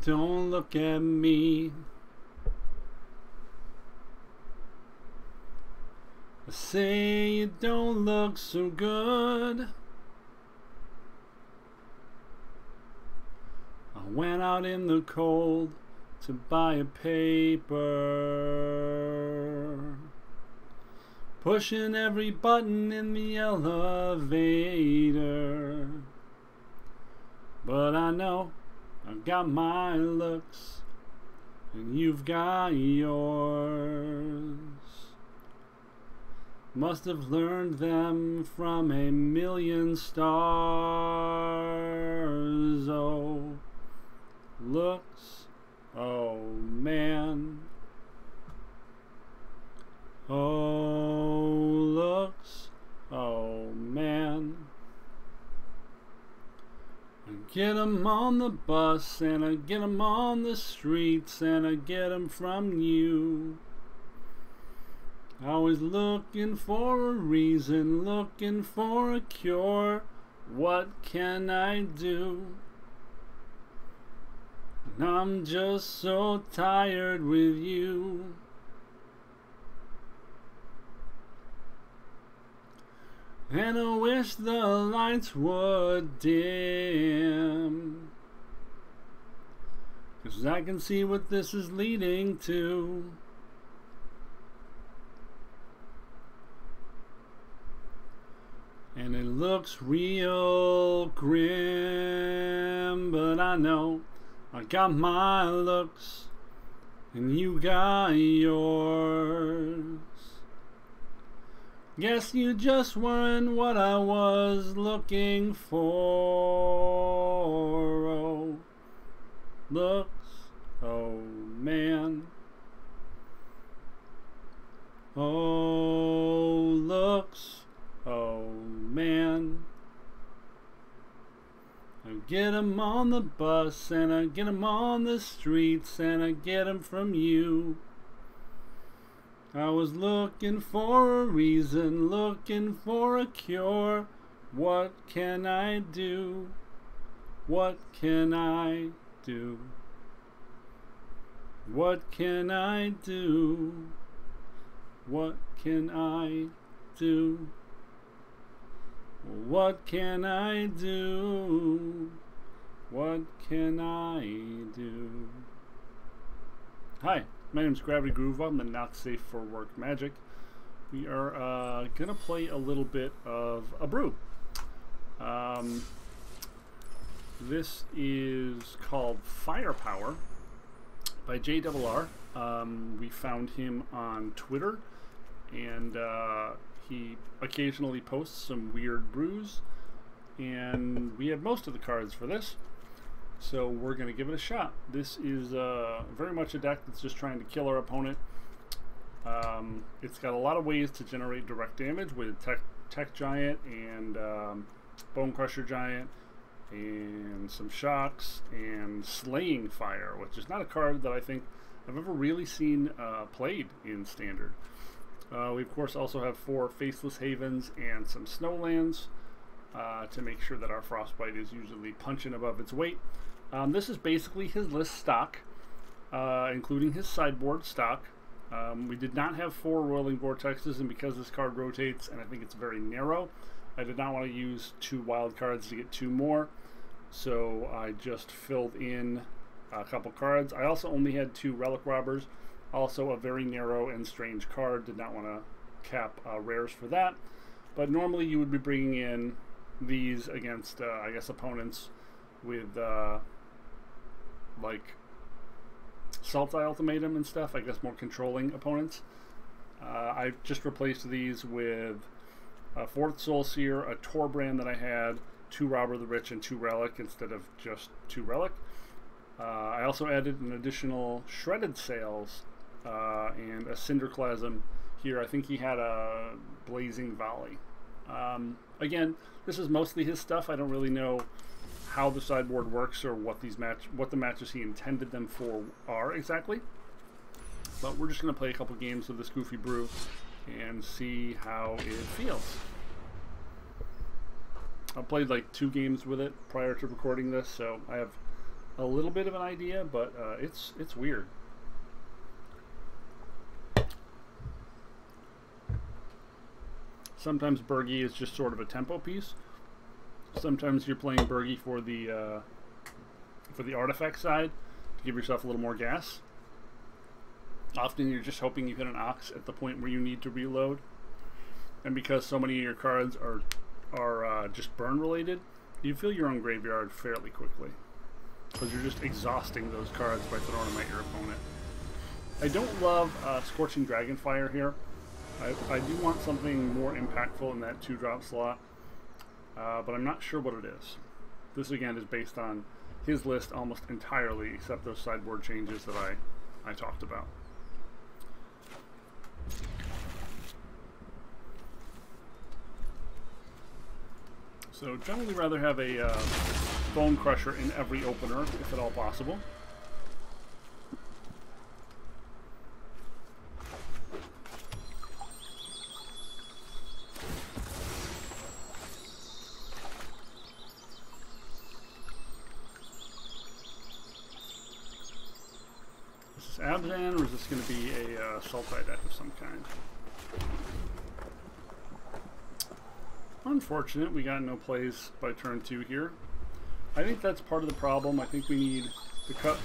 don't look at me. I say you don't look so good. I went out in the cold to buy a paper, pushing every button in the elevator. But I know I've got my looks and you've got yours. Must have learned them from a million stars. Oh, looks, oh man. Oh, looks, oh man. I get 'em on the bus and I get 'em on the streets and I get 'em from you. Always looking for a reason, looking for a cure. What can I do? And I'm just so tired with you. And I wish the lights would dim, 'cause I can see what this is leading to. And it looks real grim, but I know I got my looks and you got yours. Guess you just weren't what I was looking for. Oh, looks, oh man. Oh, looks, oh man. I get 'em on the bus and I get 'em on the streets and I get 'em from you. I was looking for a reason, looking for a cure. What can I do? What can I do? What can I do? What can I do? What can I do? What can I do? Hi, my name is Gravity Groove. I'm the Not Safe for Work Magic. We are gonna play a little bit of a brew. This is called Firepower by JRR. We found him on Twitter, and he occasionally posts some weird brews, and we have most of the cards for this, so we're going to give it a shot. This is very much a deck that's just trying to kill our opponent. It's got a lot of ways to generate direct damage with Tech Giant and Bone Crusher Giant and some Shocks and Slaying Fire, which is not a card that I think I've ever really seen played in Standard. We of course also have 4 Faceless Havens and some Snowlands to make sure that our Frostbite is usually punching above its weight. This is basically his list stock, including his sideboard stock. We did not have 4 Roiling Vortexes, and because this card rotates and I think it's very narrow, I did not want to use 2 wild cards to get 2 more, so I just filled in a couple cards. I also only had 2 Relic Robbers, also a very narrow and strange card. Did not want to cap rares for that, but normally you would be bringing in these against I guess opponents with like Sultai Ultimatum and stuff, I guess more controlling opponents. I just replaced these with a 4th Soulseer, a Torbrand that I had, 2 Robber the Rich, and 2 Relic instead of just 2 Relic. I also added an additional Shredded Sails and a Cinderclasm here. I think he had a Blazing Volley. Again, this is mostly his stuff. I don't really know how the sideboard works or what the matches he intended them for are exactly. But we're just going to play a couple games of this Goofy Brew and see how it feels. I played like 2 games with it prior to recording this, so I have a little bit of an idea, but it's weird. Sometimes Burgi is just sort of a tempo piece. Sometimes you're playing Burgi for the artifact side to give yourself a little more gas. Often you're just hoping you hit an Ox at the point where you need to reload. And because so many of your cards are just burn related, you fill your own graveyard fairly quickly. Because you're just exhausting those cards by throwing them at your opponent. I don't love Scorching Dragonfire here. I do want something more impactful in that 2-drop slot. But I'm not sure what it is. This again is based on his list almost entirely, except those sideboard changes that I talked about. So generally rather have a Bone Crusher in every opener, if at all possible. Is this Abzan, or is this going to be a Sultai deck of some kind? Unfortunate, we got no plays by turn 2 here. I think that's part of the problem. I think we need to cut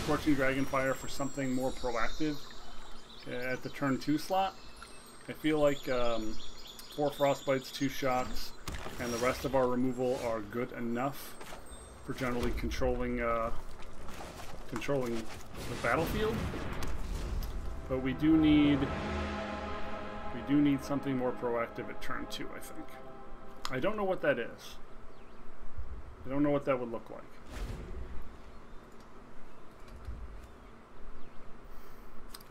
Scorching Dragonfire for something more proactive at the turn 2 slot. I feel like 4 Frostbites, 2 Shocks, and the rest of our removal are good enough for generally controlling the battlefield. But we do need something more proactive at turn 2, I think. I don't know what that is. I don't know what that would look like.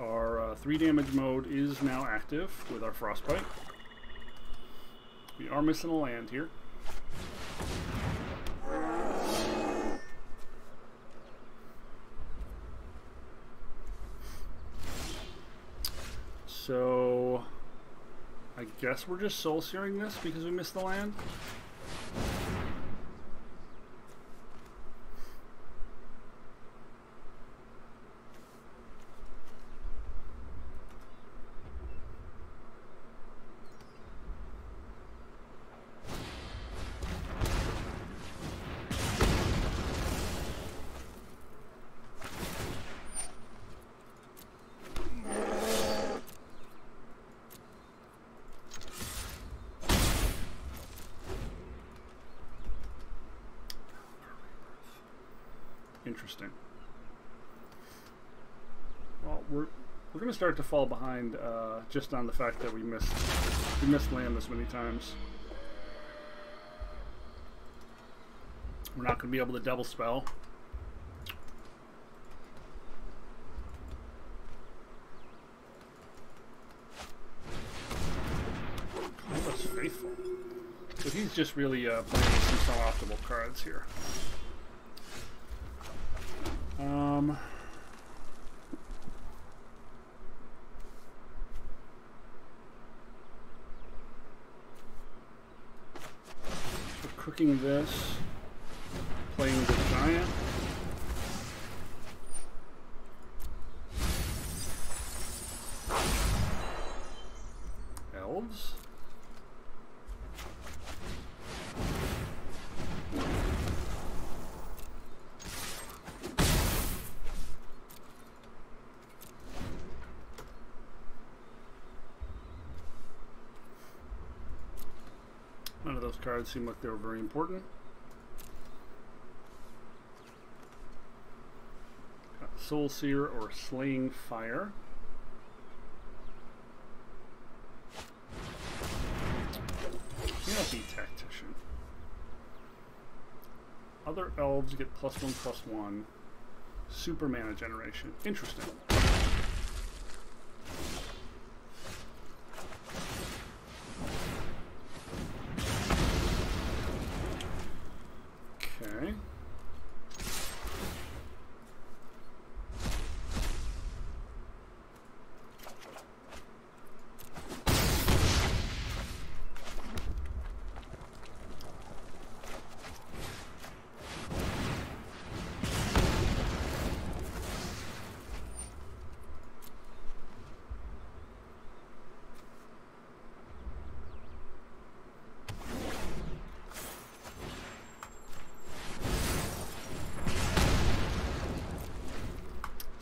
Our 3 damage mode is now active with our Frostbite. We are missing a land here. So I guess we're just soul searing this because we missed the land. Interesting. Well, we're going to start to fall behind just on the fact that we missed land this many times. We're not going to be able to double spell. That's faithful. So he's just really playing with some optimal cards here. So cooking this, playing the giant. Elves. None of those cards seem like they were very important. Got Soul Seer or Slaying Fire. Can't be Tactician. Other elves get +1/+1. Super mana generation. Interesting. Okay.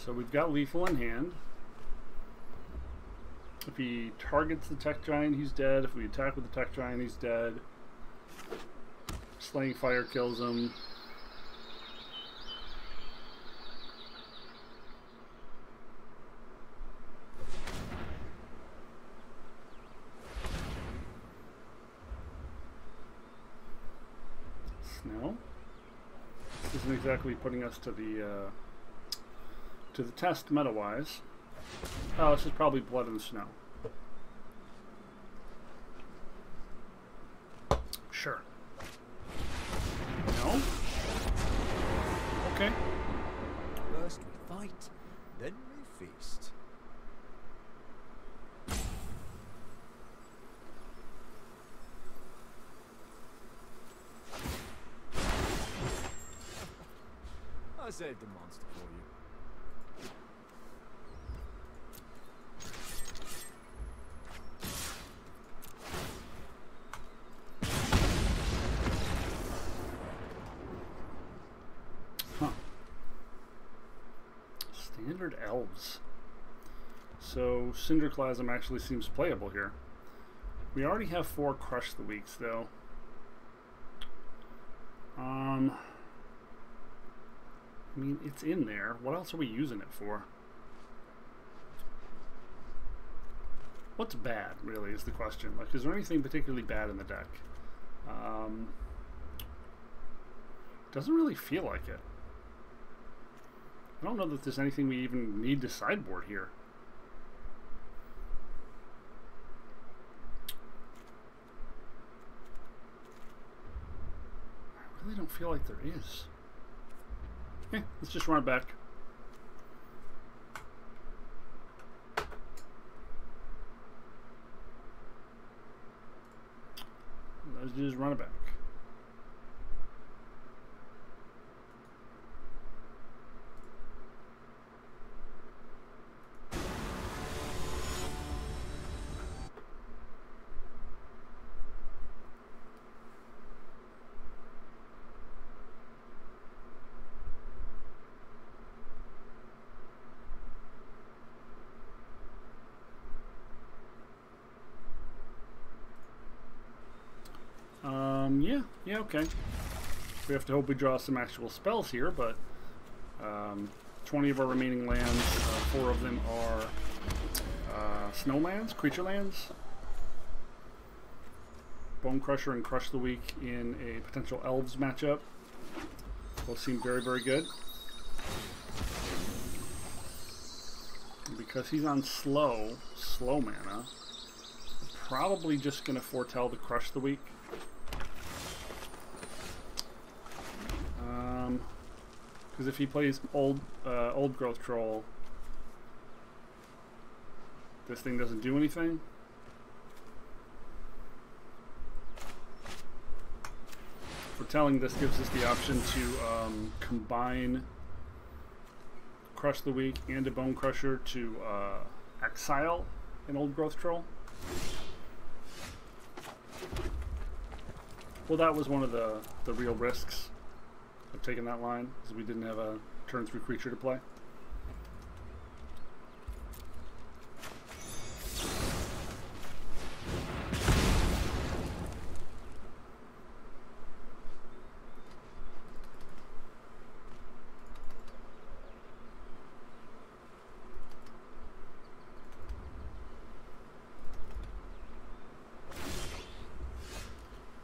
So we've got lethal in hand. If he targets the tech giant, he's dead. If we attack with the tech giant, he's dead. Slaying Fire kills him. Snow. This isn't exactly putting us to the test meta-wise. Oh, this is probably Blood and Snow. Sure. No? Okay. First we fight, then we feast. I saved the monster for you. Standard elves. So Cinderclasm actually seems playable here. We already have 4 Crush the Weeks though. I mean, it's in there. What else are we using it for? What's bad, really, is the question. Like, is there anything particularly bad in the deck? Doesn't really feel like it. I don't know that there's anything we even need to sideboard here. I really don't feel like there is. Yeah, let's just run it back. Let's just run it back. Yeah, okay. We have to hope we draw some actual spells here, but 20 of our remaining lands, 4 of them are snowlands, creature lands. Bone Crusher and Crush the Weak in a potential Elves matchup. Both seem very, very good. And because he's on slow mana, probably just going to foretell the Crush the Weak. Because if he plays old growth troll, this thing doesn't do anything. Foretelling this gives us the option to combine Crush the Weak and a Bone Crusher to exile an old growth troll. Well, that was one of the real risks of taking that line, because we didn't have a turn 3 creature to play.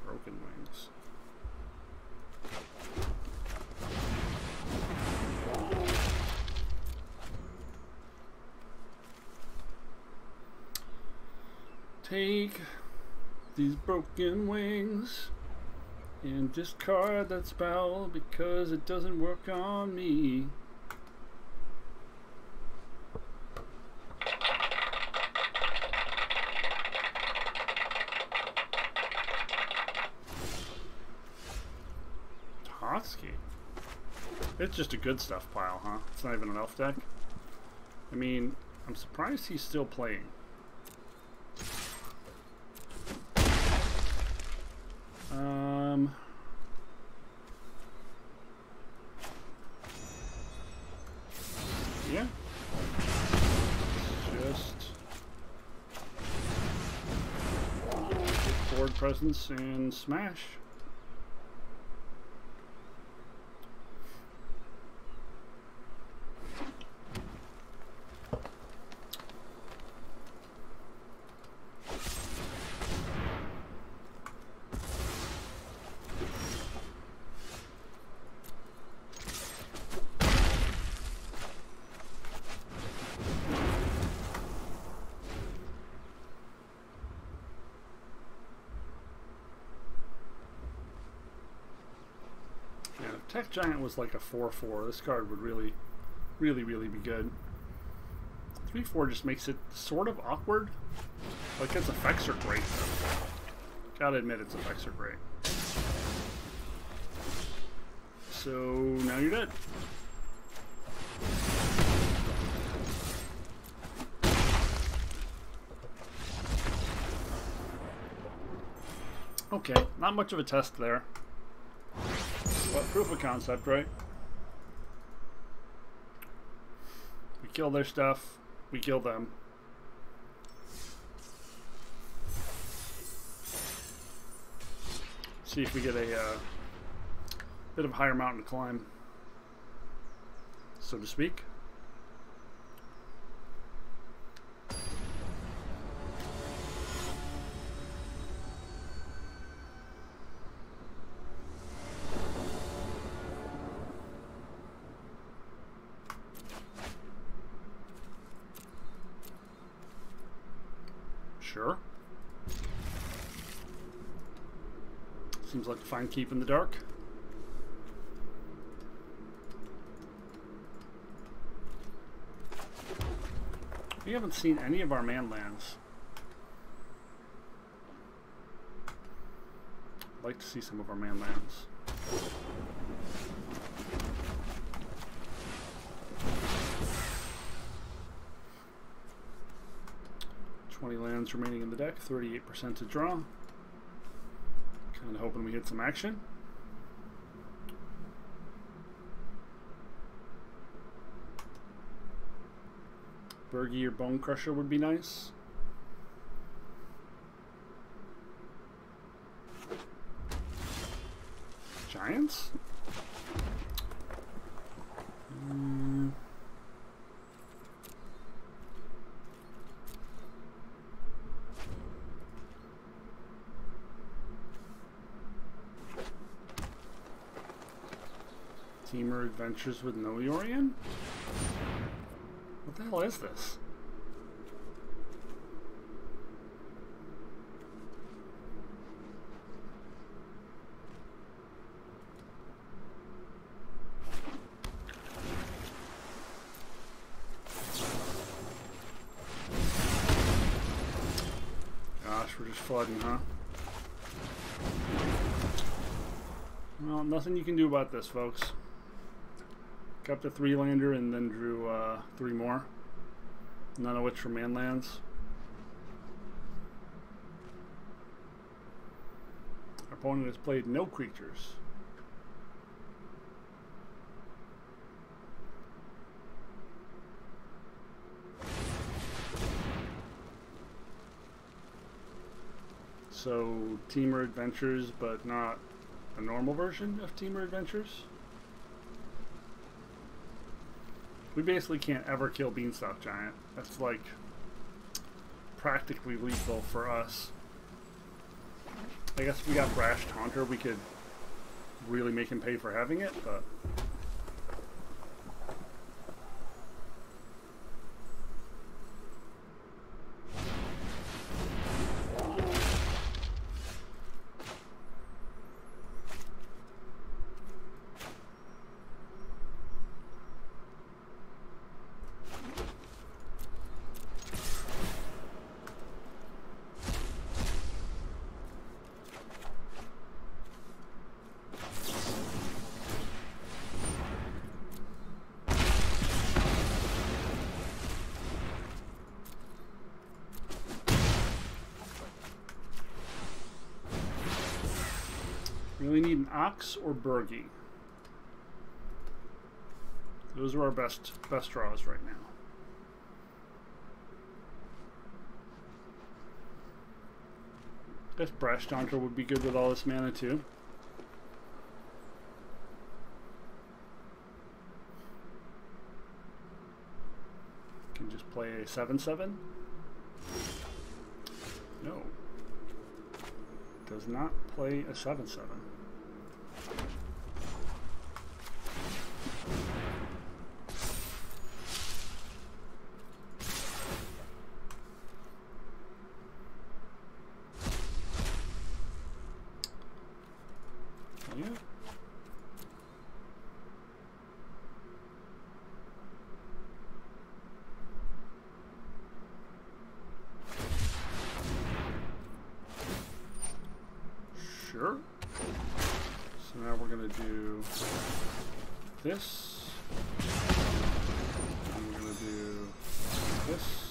Broken Wings. Take these broken wings and discard that spell because it doesn't work on me. Totsky. It's just a good stuff pile, huh? It's not even an elf deck. I mean, I'm surprised he's still playing. Yeah, presence and smash. Tech Giant was like a 4/4. This card would really be good. 3/4 just makes it sort of awkward. Like its effects are great though. Gotta admit its effects are great. So now you're dead. Okay, not much of a test there. But proof of concept, right? We kill their stuff, we kill them. See if we get a bit of a higher mountain to climb, so to speak. Sure. Seems like a fine keep in the dark. We haven't seen any of our man lands. I'd like to see some of our man lands. Lands remaining in the deck, 38% to draw. Kind of hoping we hit some action. Bergie or Bone Crusher would be nice. Giants? Teamer Adventures with no Yorion? What the hell is this? Gosh, we're just flooding, huh? Well, nothing you can do about this, folks. Got the 3-lander and then drew 3 more, none of which were man lands. Our opponent has played no creatures. So Teamer Adventures, but not a normal version of Teamer Adventures. We basically can't ever kill Beanstalk Giant. That's like practically lethal for us. I guess if we got Brash Taunter, we could really make him pay for having it, but we need an Ox or Bergie. Those are our best draws right now. Guess Brash Donker would be good with all this mana too. Can just play a 7/7. No. Does not play a 7/7. Yeah. Sure. So now we're going to do this. And we're going to do this.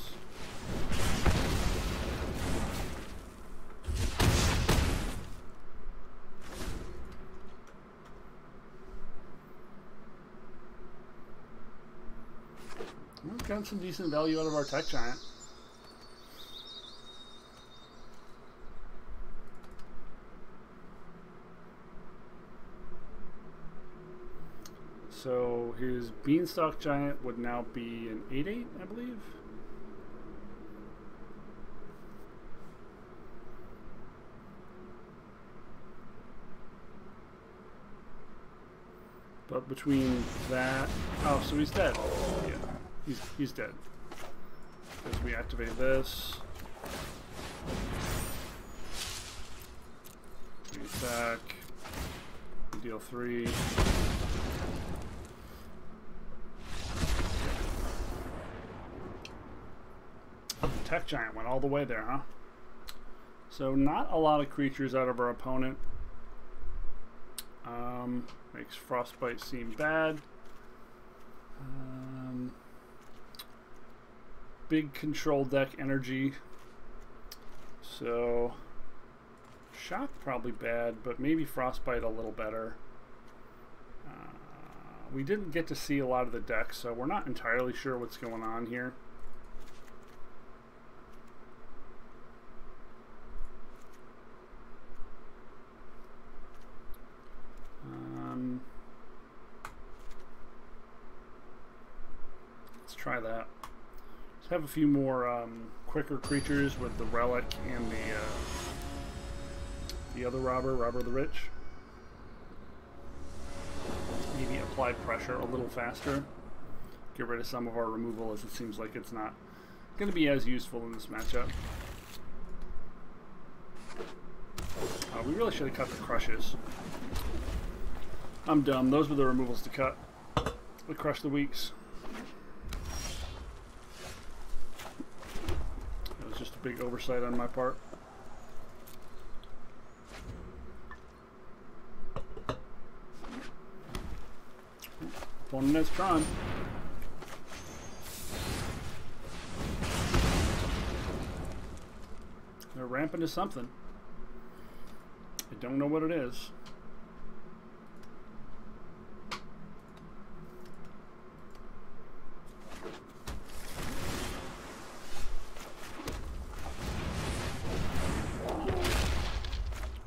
We've gotten some decent value out of our tech giant. So his Beanstalk Giant would now be an 8/8, I believe. But between that, oh, so he's dead. Yeah, he's dead. Because we activate this. We attack. We deal 3. Tech Giant went all the way there, huh? So not a lot of creatures out of our opponent. Makes Frostbite seem bad. Big control deck energy. So Shock probably bad, but maybe Frostbite a little better. We didn't get to see a lot of the deck, so we're not entirely sure what's going on here. Let's try that. Let's have a few more quicker creatures with the Relic and the other Robber the Rich. Maybe apply pressure a little faster. Get rid of some of our removal, as it seems like it's not going to be as useful in this matchup. We really should have cut the Crushes. I'm dumb. Those were the removals to cut. We crush the weaks. That was just a big oversight on my part. Opponent has Tron. They're ramping to something. I don't know what it is.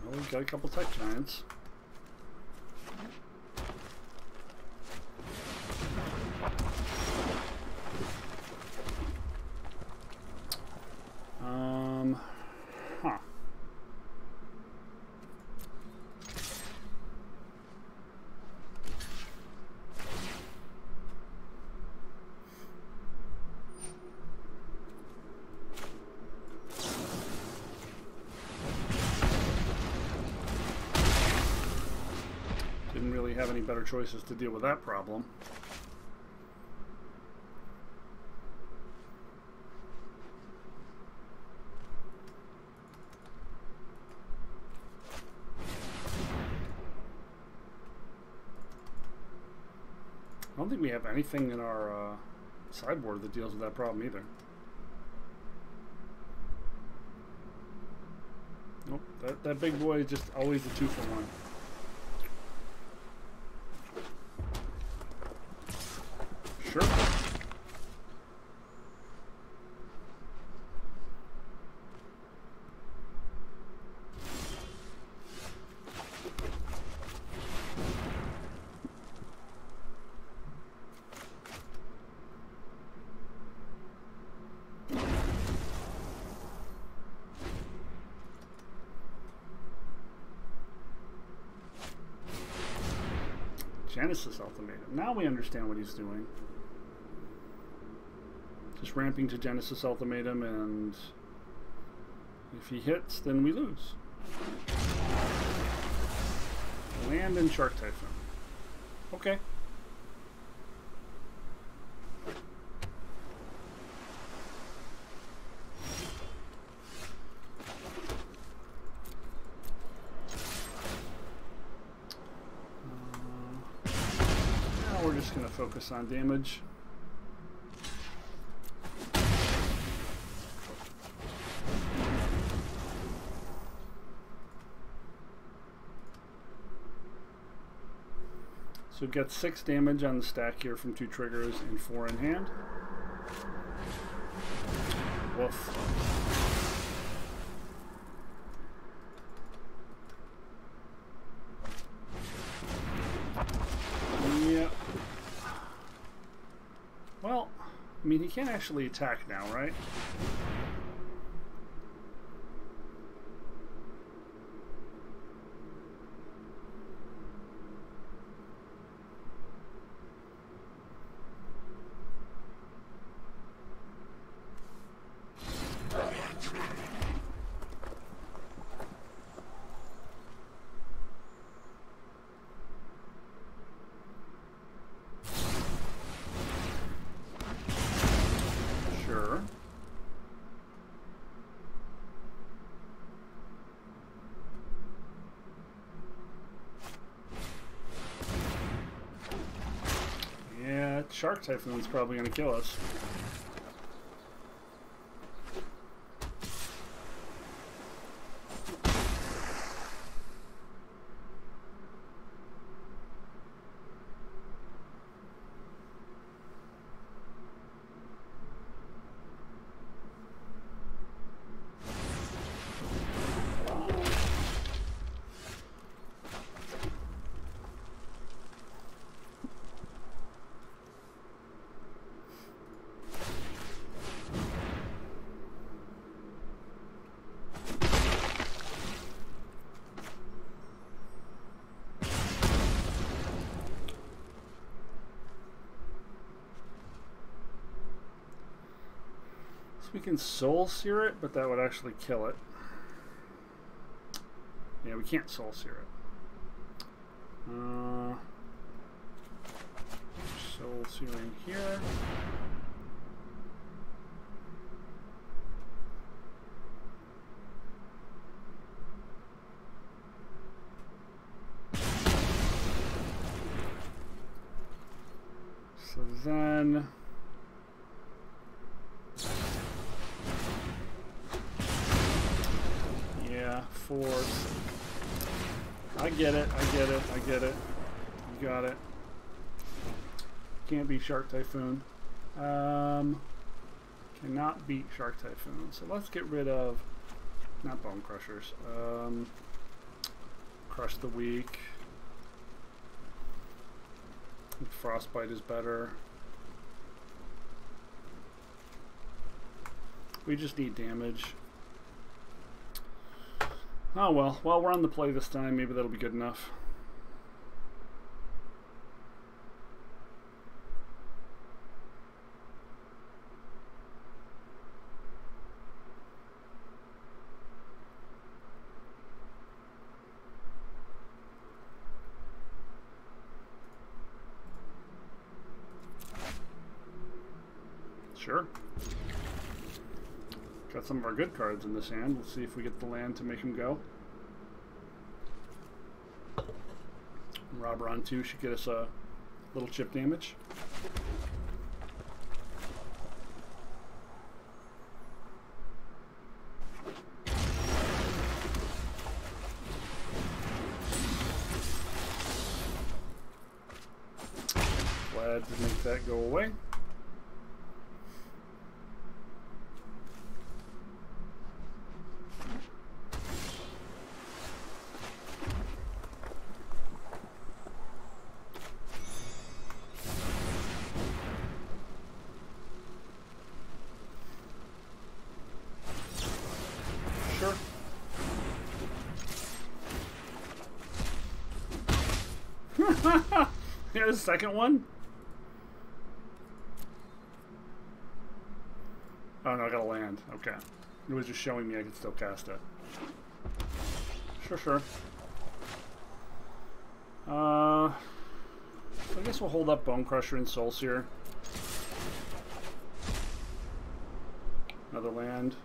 Well, we've got a couple tech giants. Didn't really have any better choices to deal with that problem. I don't think we have anything in our sideboard that deals with that problem either. Nope, that big boy is just always the 2-for-1. Sure. Genesis Ultimatum. Now we understand what he's doing. Just ramping to Genesis Ultimatum, and if he hits, then we lose. Land and Shark Typhoon. Okay. Now we're just going to focus on damage. So we've got 6 damage on the stack here from 2 triggers and 4 in hand. Woof. Yep. Well, I mean, he can't actually attack now, right? Shark Typhoon's probably going to kill us. We can Soul Sear it, but that would actually kill it. Yeah, we can't Soul Sear it. Soul Searing here. So then... force. I get it, I get it, I get it. You got it. Can't beat Shark Typhoon. Cannot beat Shark Typhoon. So let's get rid of, not Bone Crushers. Crush the Weak. Frostbite is better. We just need damage. Oh well, while we're on the play this time, maybe that'll be good enough. Sure. Got some of our good cards in this hand. We'll see if we get the land to make him go. Robber on 2 should get us a little chip damage. Glad to make that go away. get a second one? Oh no, I gotta land. Okay. It was just showing me I could still cast it. Sure, sure. So I guess we'll hold up Bone Crusher and Soul Seer. Another land.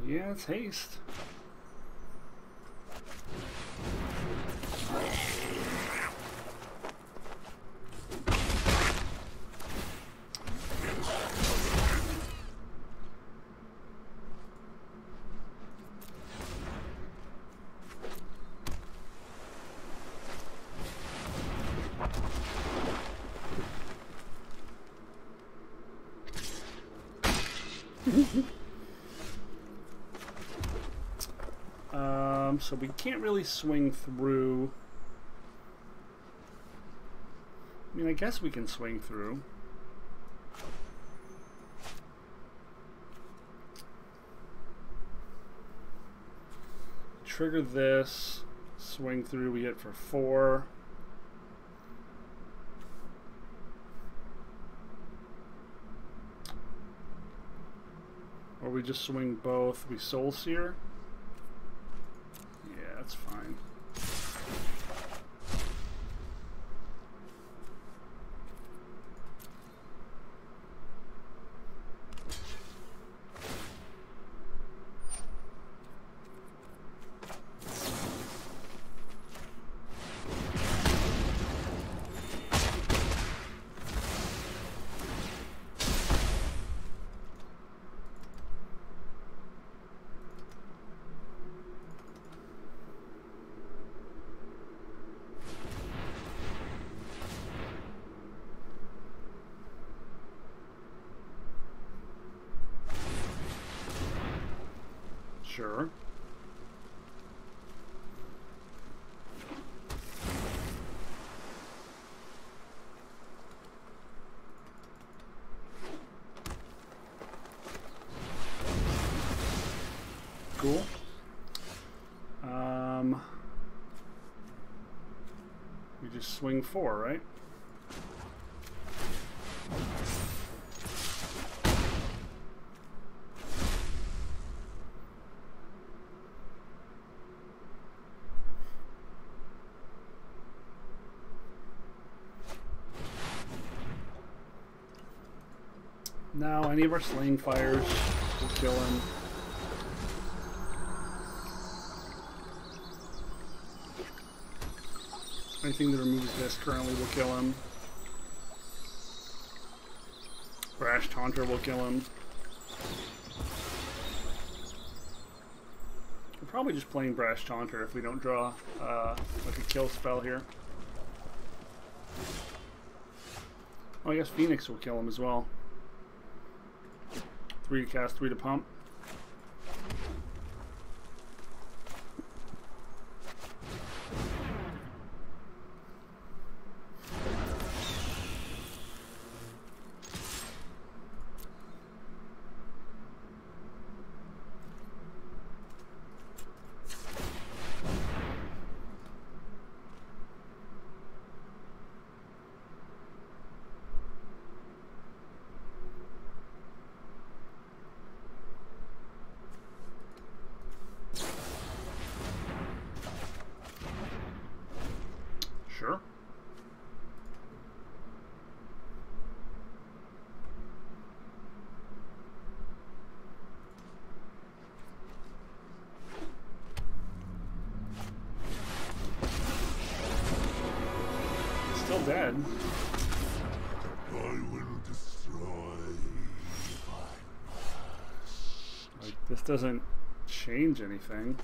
Yeah, it's haste. So we can't really swing through. I mean, I guess we can swing through. Trigger this, swing through, we hit for 4. Or we just swing both, we Soul Seer. Yeah, that's fine. Sure. Cool. We just swing 4, right? Now, any of our Slaying Fires will kill him. Anything that removes this currently will kill him. Brash Taunter will kill him. We're probably just playing Brash Taunter if we don't draw like a kill spell here. Oh, I guess Phoenix will kill him as well. 3 to cast, 3 to pump. Sure. Still dead. I will destroy Like, this doesn't change anything.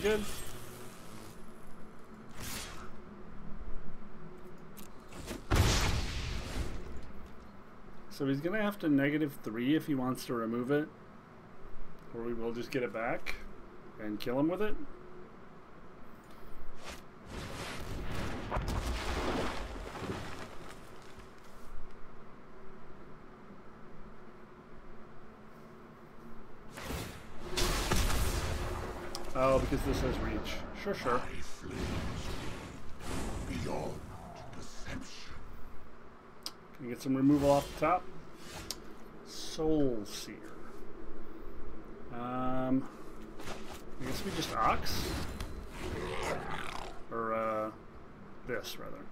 good. So he's gonna have to -3 if he wants to remove it, or we will just get it back and kill him with it. Oh, because this has reach. Sure, sure. My flames beyond perception. Can you get some removal off the top? Soul Seer. I guess we just Ox? Or, this, rather.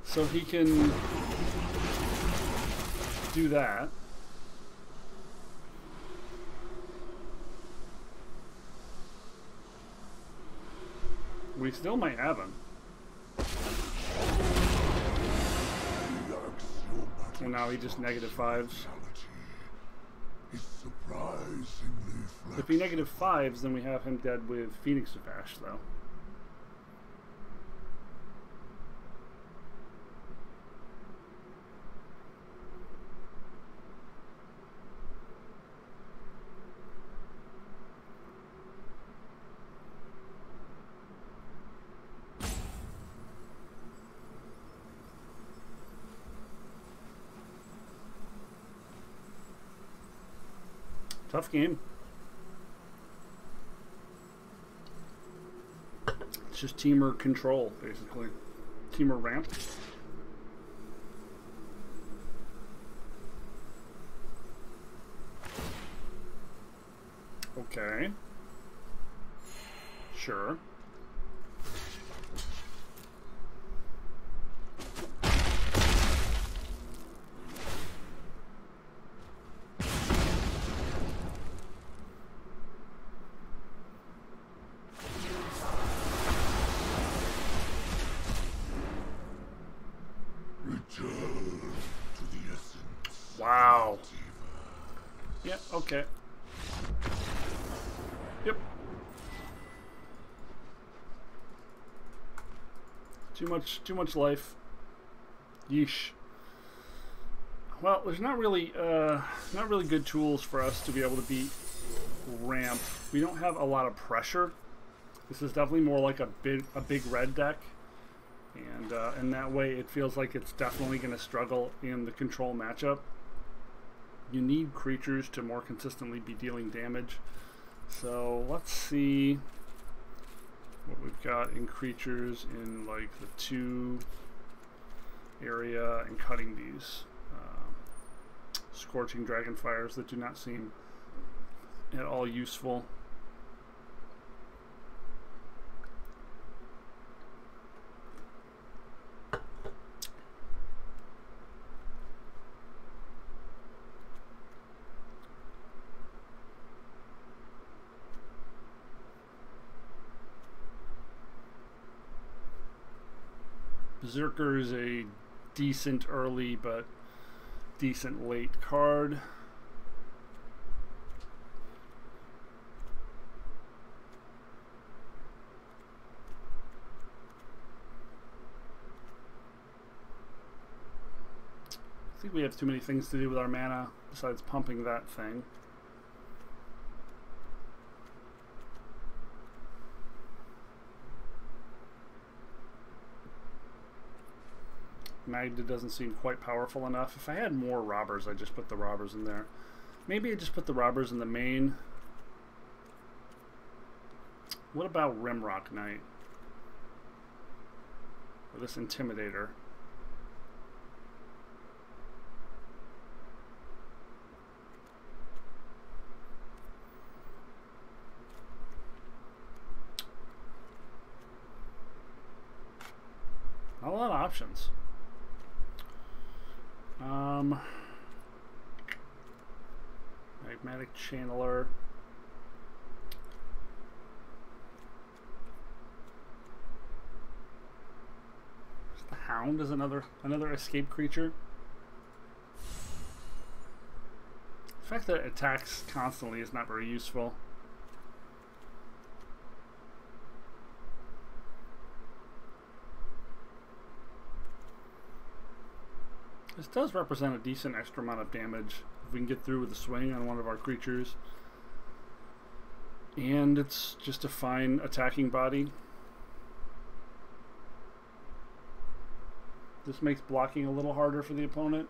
So he can do that. We still might have him. And now he just -5s. If he -5s, then we have him dead with Phoenix of Ash, though. Tough game. It's just teamer control, basically. Teamer ramp. Okay. Sure. Wow. Yeah, okay. Yep. Too much life. Yeesh. Well, there's not really good tools for us to be able to beat ramp. We don't have a lot of pressure. This is definitely more like a big red deck. And in that way, it feels like it's definitely going to struggle in the control matchup. You need creatures to more consistently be dealing damage. So let's see what we've got in creatures in like the 2 area and cutting these. Scorching Dragonfires that do not seem at all useful. Berserker is a decent early but decent late card. I think we have too many things to do with our mana besides pumping that thing. Magda doesn't seem quite powerful enough. If I had more robbers, I'd just put the robbers in there. Maybe I just put the robbers in the main. What about Rimrock Knight? Or this Intimidator? Not a lot of options. Magmatic Channeler. The Hound is another escape creature. The fact that it attacks constantly is not very useful. This does represent a decent extra amount of damage if we can get through with a swing on one of our creatures. And it's just a fine attacking body. This makes blocking a little harder for the opponent.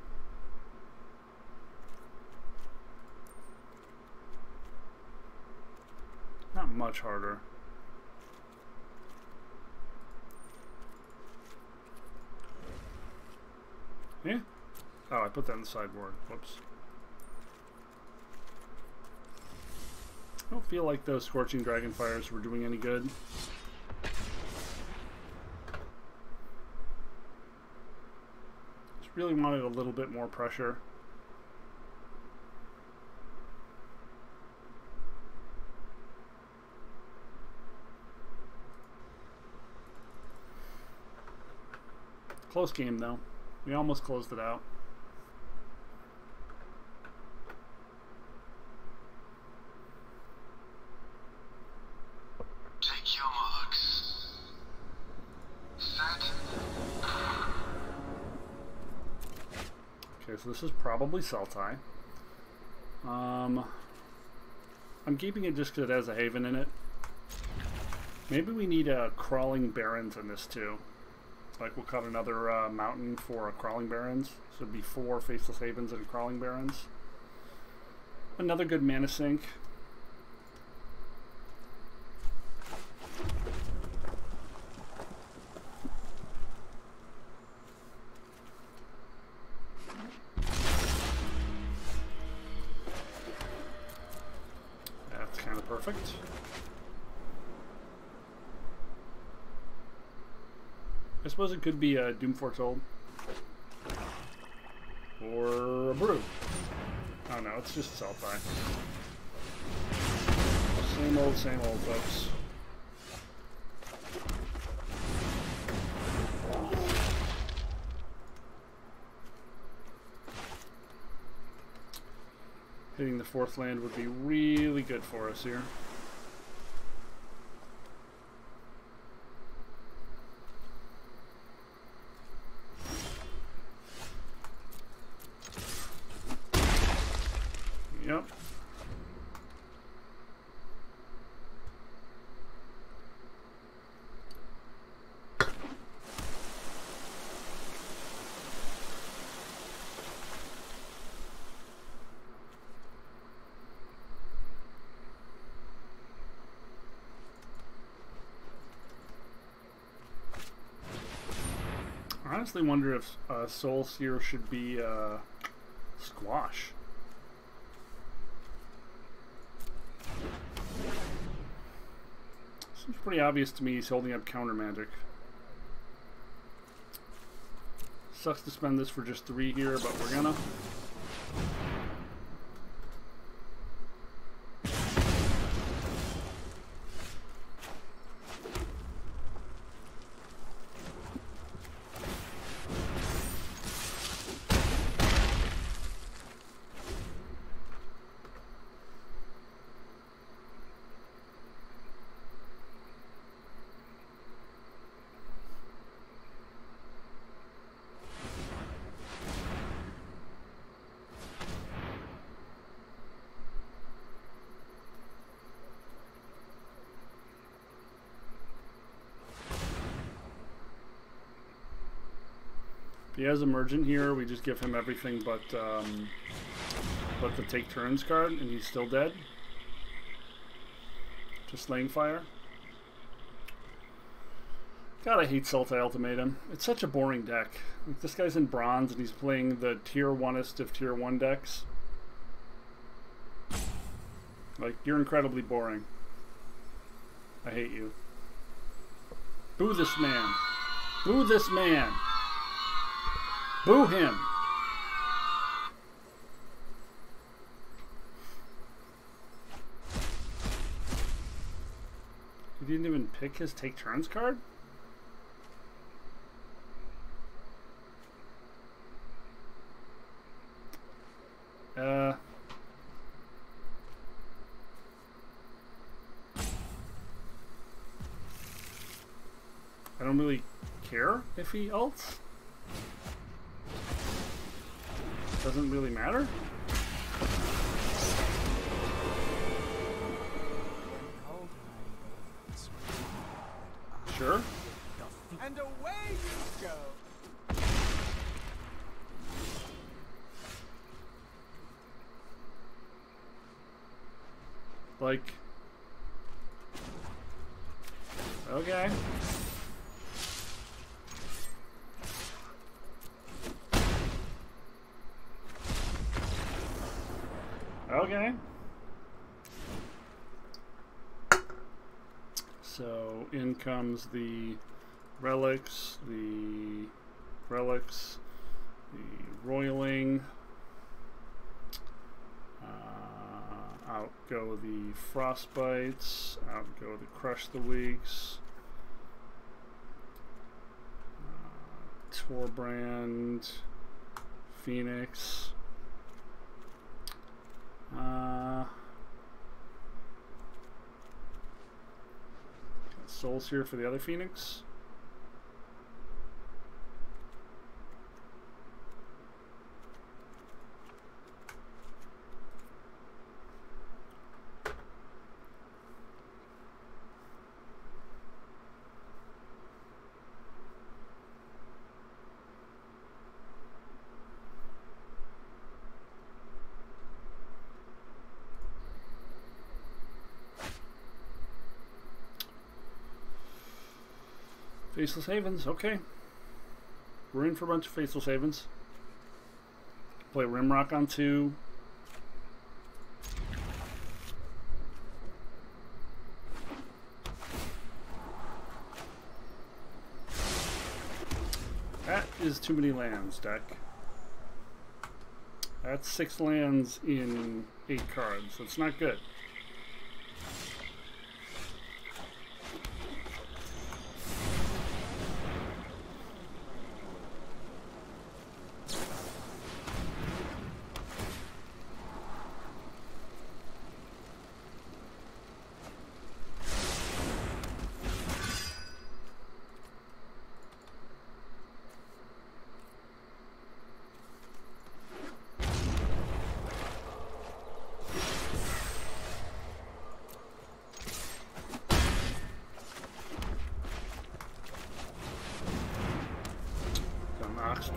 Not much harder. Yeah? Oh, I put that in the sideboard. Whoops. I don't feel like those Scorching Dragonfires were doing any good. Just really wanted a little bit more pressure. Close game though. We almost closed it out. Take your marks. Set. Okay, so this is probably Sultai. I'm keeping it just because it has a Haven in it. Maybe we need a Crawling Barrens in this too. Like we'll cut another mountain for Crawling Barrens. So it'd be 4 Faceless Havens and Crawling Barrens. Another good mana sink. That's kind of perfect. I suppose it could be a Doom Foretold. Or a Brew. Oh no, it's just Sultai. Same old, folks. Hitting the 4th land would be really good for us here. Yep. I honestly wonder if Soul Seer should be Squash. Seems pretty obvious to me he's holding up counter magic. Sucks to spend this for just 3 here, but we're gonna. He has Emergent here. We just give him everything but the Take Turns card, and he's still dead. Just Slaying Fire. God, I hate Sultai Ultimatum. It's such a boring deck. Like, this guy's in bronze, and he's playing the tier 1-est of tier 1 decks. Like, you're incredibly boring. I hate you. Boo this man. Boo this man. Boo him! He didn't even pick his Take Turns card? I don't really care if he ults. Doesn't really matter. Sure. And away you go. Like, okay. Okay. So in comes the relics, the roiling. Out go the frostbites. Out go the crush the weeks. Torbrand, Phoenix. Got souls here for the other Phoenix. Faceless Havens, okay. We're in for a bunch of Faceless Havens. Play Rimrock on 2. That is too many lands, deck. That's 6 lands in 8 cards. That's not good.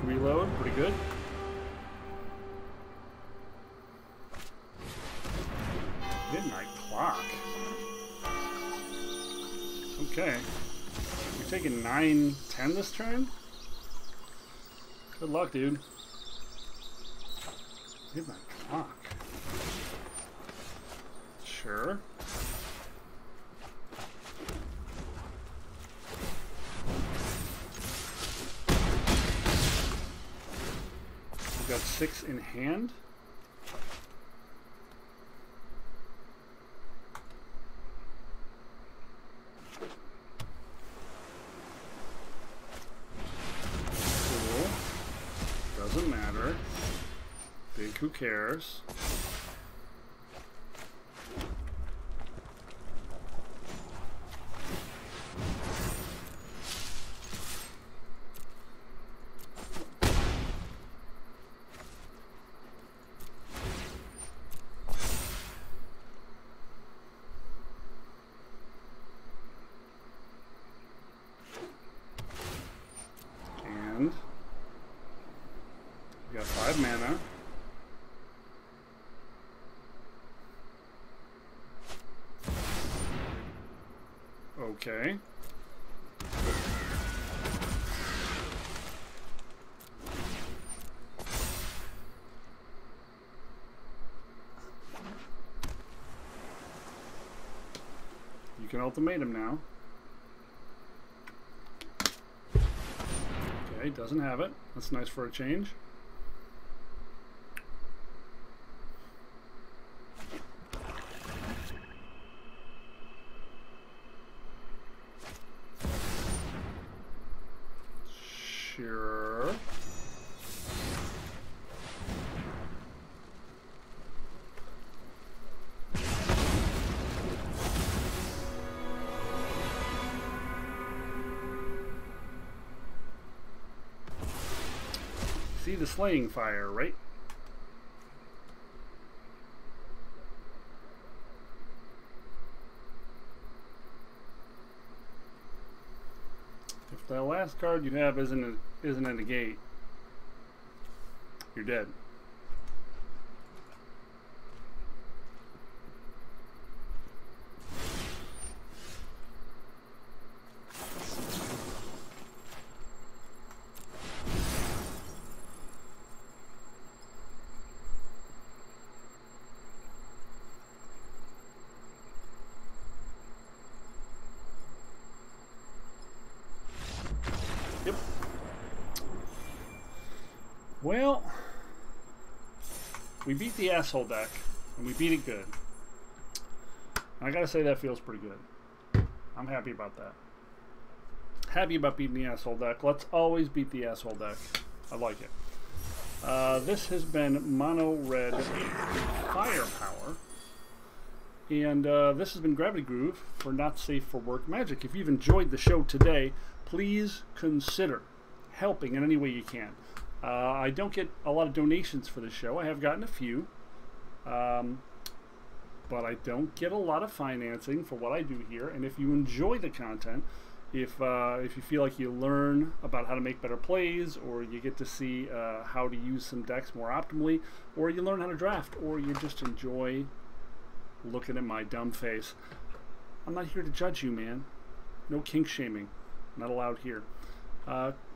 Reload, pretty good. Midnight Clock. Okay. You're taking 9-10 this turn? Good luck, dude. Midnight Clock. Sure. Got 6 in hand. Cool. Doesn't matter. Big who cares. We got 5 mana. Okay. You can ultimatum now. Okay, doesn't have it. That's nice for a change. Sure. See the slaying fire, right? the last card you have isn't a negate, you're dead. Yep. Well, we beat the asshole deck, and we beat it good. I gotta say that feels pretty good. I'm happy about that. Happy about beating the asshole deck. Let's always beat the asshole deck. I like it. This has been Mono Red Firepower. And this has been Gravity Groove for Not Safe for Work Magic. If you've enjoyed the show today, please consider helping in any way you can. I don't get a lot of donations for the show. I have gotten a few. But I don't get a lot of financing for what I do here. And if you enjoy the content, if you feel like you learn about how to make better plays, or you get to see how to use some decks more optimally, or you learn how to draft, or you just enjoy looking at my dumb face, I'm not here to judge you, man. No kink shaming. Not allowed here.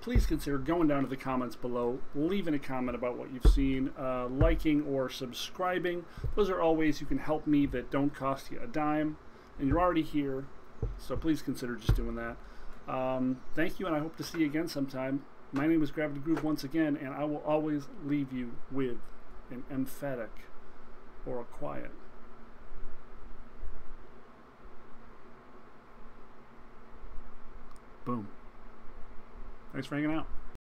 Please consider going down to the comments below, leaving a comment about what you've seen, liking or subscribing. Those are all ways you can help me that don't cost you a dime, and you're already here, so please consider just doing that. Thank you, and I hope to see you again sometime. My name is Gravity Groove once again, and I will always leave you with an emphatic or a quiet. Boom. Thanks for hanging out.